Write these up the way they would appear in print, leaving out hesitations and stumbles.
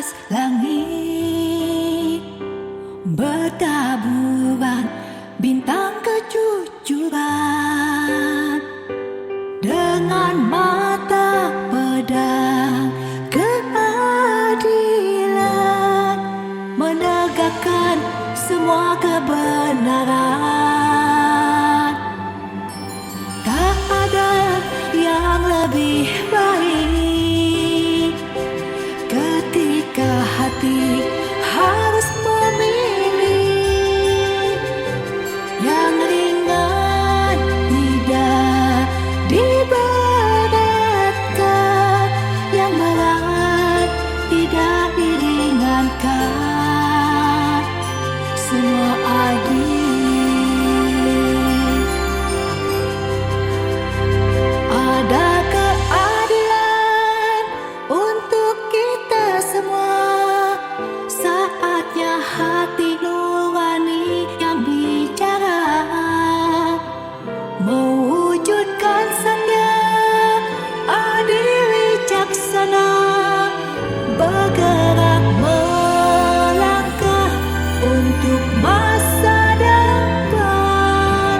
atas langit bertaburan bintang kejujuran, dengan mata pedang keadilan menegakkan semua kebenaran. Tak ada yang lebih baik ketika hati harus memilih. Yang ringan tidak diberatkan, yang berat tidak diringankan. Semua adil, ada keadilan untuk kita semua. Saatnya hati nurani yang bicara, mewujudkan sanya adil wijaksana, bergerak melangkah untuk masa depan.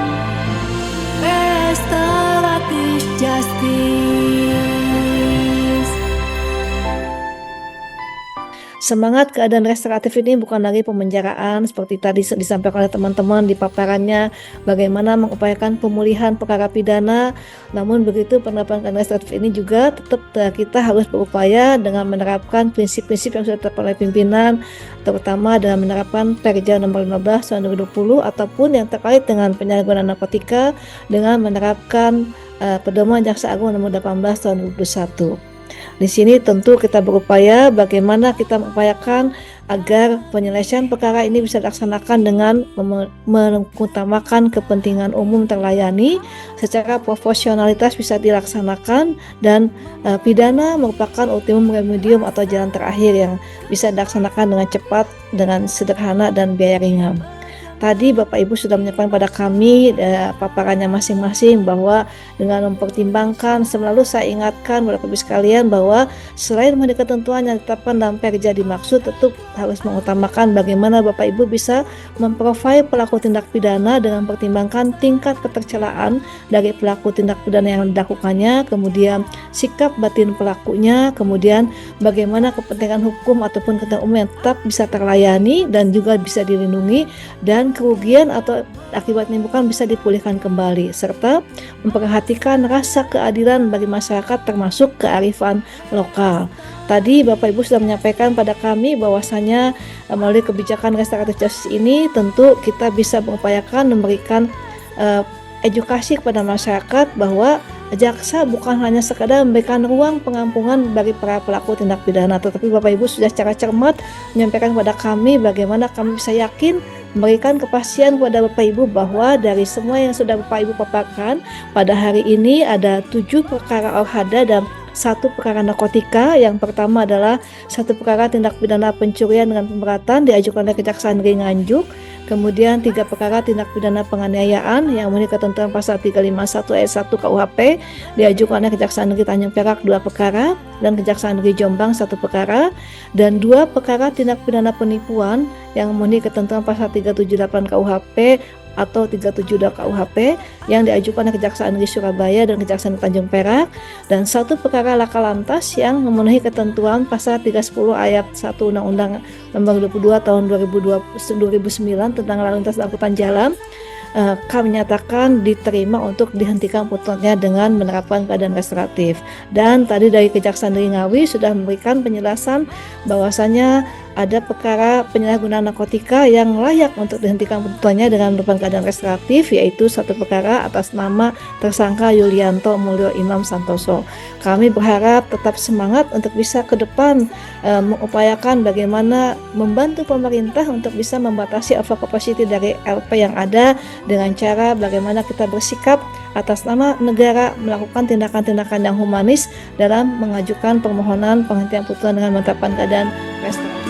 Restoratif Justice. Semangat keadaan restoratif ini bukan lagi pemenjaraan seperti tadi disampaikan oleh teman-teman di paparannya, bagaimana mengupayakan pemulihan perkara pidana. Namun begitu, penerapan keadaan restoratif ini juga tetap kita harus berupaya dengan menerapkan prinsip-prinsip yang sudah ditetapkan oleh pimpinan, terutama dalam menerapkan Perja nomor 15 tahun 2020 ataupun yang terkait dengan penyalahgunaan narkotika dengan menerapkan Pedoman Jaksa Agung nomor 18 tahun 2021. Di sini tentu kita berupaya bagaimana kita mengupayakan agar penyelesaian perkara ini bisa dilaksanakan dengan mengutamakan kepentingan umum terlayani, secara proporsionalitas bisa dilaksanakan, dan pidana merupakan ultimum remedium atau jalan terakhir yang bisa dilaksanakan dengan cepat, dengan sederhana dan biaya ringan. Tadi Bapak Ibu sudah menyampaikan pada kami paparannya masing-masing bahwa dengan mempertimbangkan, selalu saya ingatkan Bapak Ibu sekalian bahwa selain memenuhi ketentuan yang ditetapkan dalam Perja dimaksud, tetap harus mengutamakan bagaimana Bapak Ibu bisa memprofil pelaku tindak pidana dengan mempertimbangkan tingkat ketercelaan dari pelaku tindak pidana yang dilakukannya, kemudian sikap batin pelakunya, kemudian bagaimana kepentingan hukum ataupun kepentingan umum yang tetap bisa terlayani dan juga bisa dilindungi, dan kerugian atau akibat menimbulkan bisa dipulihkan kembali, serta memperhatikan rasa keadilan bagi masyarakat termasuk kearifan lokal. Tadi Bapak Ibu sudah menyampaikan pada kami bahwasanya melalui kebijakan restoratif justice ini tentu kita bisa mengupayakan memberikan edukasi kepada masyarakat bahwa jaksa bukan hanya sekadar memberikan ruang pengampunan bagi para pelaku tindak pidana, tetapi Bapak Ibu sudah secara cermat menyampaikan kepada kami bagaimana kami bisa yakin memberikan kepastian kepada Bapak Ibu bahwa dari semua yang sudah Bapak Ibu paparkan pada hari ini ada 7 perkara orhada dan 1 perkara narkotika. Yang pertama adalah 1 perkara tindak pidana pencurian dengan pemberatan diajukan oleh Kejaksaan Negeri Nganjuk. Kemudian 3 perkara tindak pidana penganiayaan yang memenuhi ketentuan pasal 351 ayat 1 KUHP diajukan oleh Kejaksaan Negeri Tanjung Perak 2 perkara dan Kejaksaan Negeri Jombang 1 perkara, dan 2 perkara tindak pidana penipuan yang memenuhi ketentuan pasal 378 KUHP atau 372 KUHP yang diajukan oleh Kejaksaan Negeri Surabaya dan Kejaksaan Negeri Tanjung Perak, dan 1 perkara laka lantas yang memenuhi ketentuan pasal 310 ayat 1 Undang-Undang Nomor 22 Tahun 2009 tentang lalu lintas dan angkutan jalan. Kami nyatakan diterima untuk dihentikan putusannya dengan menerapkan keadaan restoratif. Dan tadi dari Kejaksaan Negeri Ngawi sudah memberikan penjelasan bahwasanya ada perkara penyalahgunaan narkotika yang layak untuk dihentikan putusannya dengan menerapkan keadaan restoratif, yaitu 1 perkara atas nama tersangka Yulianto Mulyo Imam Santoso. Kami berharap tetap semangat untuk bisa ke depan mengupayakan bagaimana membantu pemerintah untuk bisa membatasi over capacity dari LP yang ada dengan cara bagaimana kita bersikap atas nama negara melakukan tindakan-tindakan yang humanis dalam mengajukan permohonan penghentian putusan dengan menetapkan keadaan restoratif.